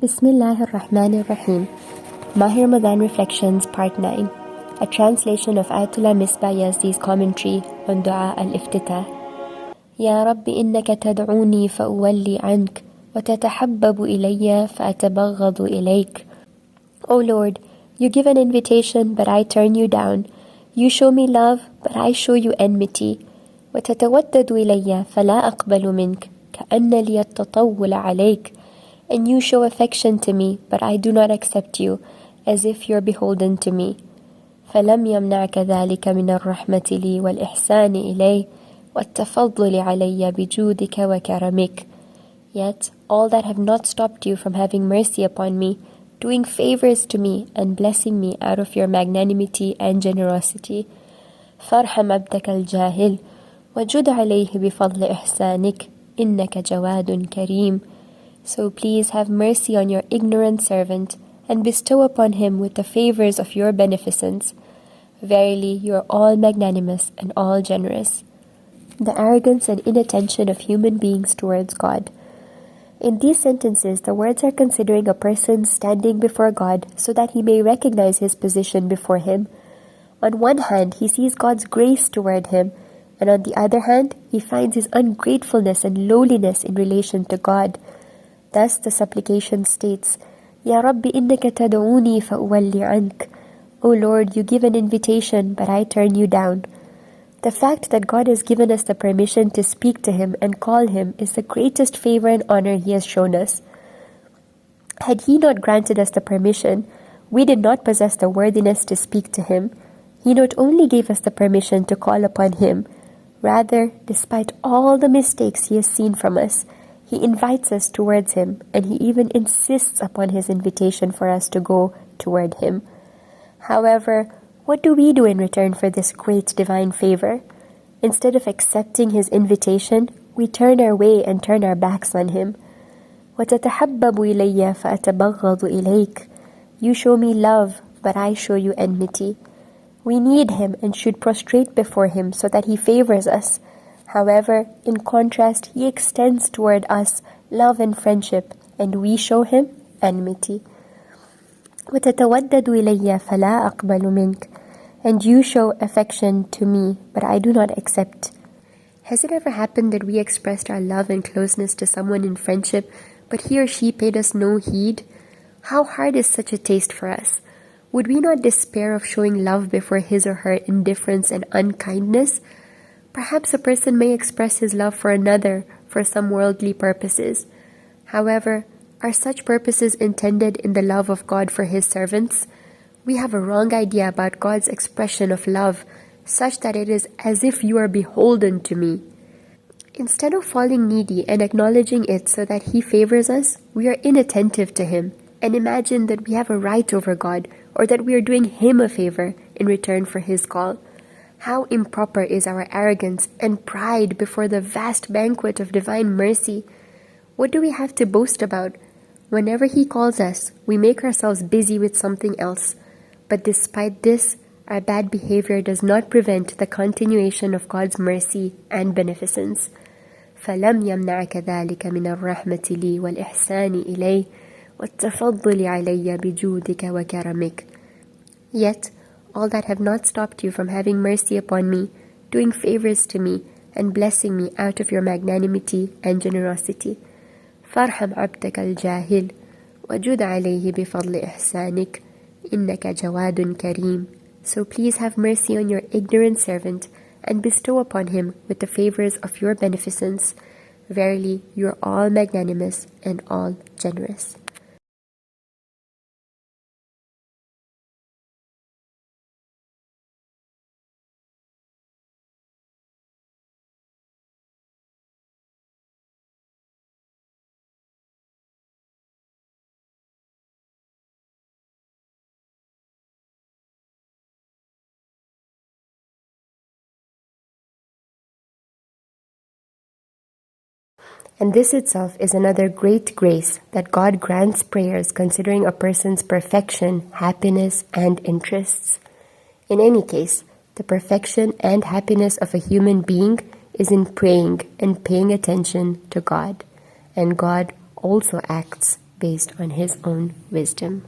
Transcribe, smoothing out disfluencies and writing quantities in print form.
Bismillahir Rahmanir Rahim. Mahe Ramadh'an Reflections Part 9. A translation of Ayatollah Misbah Yazdi's commentary on Dua al-Iftitah. يا رب إنك تدعوني فأولي عنك وتتحبب إلي فأتبغض إليك. O Lord, you give an invitation but I turn you down. You show me love but I show you enmity. وتتودد إلي فلا أقبل منك كأن لي التطول عليك. And you show affection to me, but I do not accept you, as if you're beholden to me. فَلَمْ يَمْنَعْكَ ذَلِكَ مِنَ الرَّحْمَةِ لِي وَالْإِحْسَانِ إِلَيْهِ وَالتَّفَضُّلِ عَلَيَّ بِجُودِكَ وَكَرَمِكَ. Yet all that have not stopped you from having mercy upon me, doing favors to me and blessing me out of your magnanimity and generosity. فَارْحَمْ عَبْدَكَ الْجَاهِلِ وَجُدْ عَلَيْهِ بِفَضْلِ إِحْسَانِكَ إِنَّكَ جَوَادٌ كَرِيمٌ. So please have mercy on your ignorant servant, and bestow upon him with the favors of your beneficence. Verily, you are all magnanimous and all generous. The arrogance and inattention of human beings towards God. In these sentences, the words are considering a person standing before God so that he may recognize his position before him. On one hand, he sees God's grace toward him, and on the other hand, he finds his ungratefulness and lowliness in relation to God. Thus the supplication states, Ya Rabbi innaka tad'uni fa'uwalli ank. O Lord, you give an invitation, but I turn you down. The fact that God has given us the permission to speak to Him and call Him is the greatest favor and honor He has shown us. Had He not granted us the permission, we did not possess the worthiness to speak to Him. He not only gave us the permission to call upon Him, rather, despite all the mistakes He has seen from us, He invites us towards Him, and He even insists upon His invitation for us to go toward Him. However, what do we do in return for this great divine favor? Instead of accepting His invitation, we turn our way and turn our backs on Him. وَتَتَحَبَّبُ إِلَيَّ فَأَتَبَغَّضُ إِلَيْكَ. You show me love, but I show you enmity. We need Him and should prostrate before Him so that He favors us. However, in contrast, He extends toward us love and friendship, and we show Him enmity. وَتَتَوَدَّدُ إِلَيَّ فَلَا أَقْبَلُ مِنْكَ. And you show affection to me, but I do not accept. Has it ever happened that we expressed our love and closeness to someone in friendship, but he or she paid us no heed? How hard is such a taste for us? Would we not despair of showing love before his or her indifference and unkindness? Perhaps a person may express his love for another for some worldly purposes. However, are such purposes intended in the love of God for His servants? We have a wrong idea about God's expression of love, such that it is as if you are beholden to me. Instead of falling needy and acknowledging it so that He favors us, we are inattentive to Him and imagine that we have a right over God, or that we are doing Him a favor in return for His call. How improper is our arrogance and pride before the vast banquet of divine mercy! What do we have to boast about? Whenever He calls us, we make ourselves busy with something else. But despite this, our bad behavior does not prevent the continuation of God's mercy and beneficence. فَلَمْ يَمْنَعْكَ ذَلِكَ مِنَ الرَّحْمَةِ لِي وَالْإِحْسَانِ إِلَيْهِ وَالتَّفَضُّلِ عَلَيَّ بِجُودِكَ وَكَرَمِكَ. Yet, all that have not stopped you from having mercy upon me, doing favors to me, and blessing me out of your magnanimity and generosity. فَارْحَمْ عَبْدَكَ الْجَاهِلِ وَجُدْ عَلَيْهِ بِفَضْلِ إِحْسَانِكَ إِنَّكَ جَوَادٌ كَرِيمٌ. So please have mercy on your ignorant servant, and bestow upon him with the favors of your beneficence. Verily, you are all magnanimous and all generous. And this itself is another great grace that God grants prayers considering a person's perfection, happiness, and interests. In any case, the perfection and happiness of a human being is in praying and paying attention to God. And God also acts based on his own wisdom.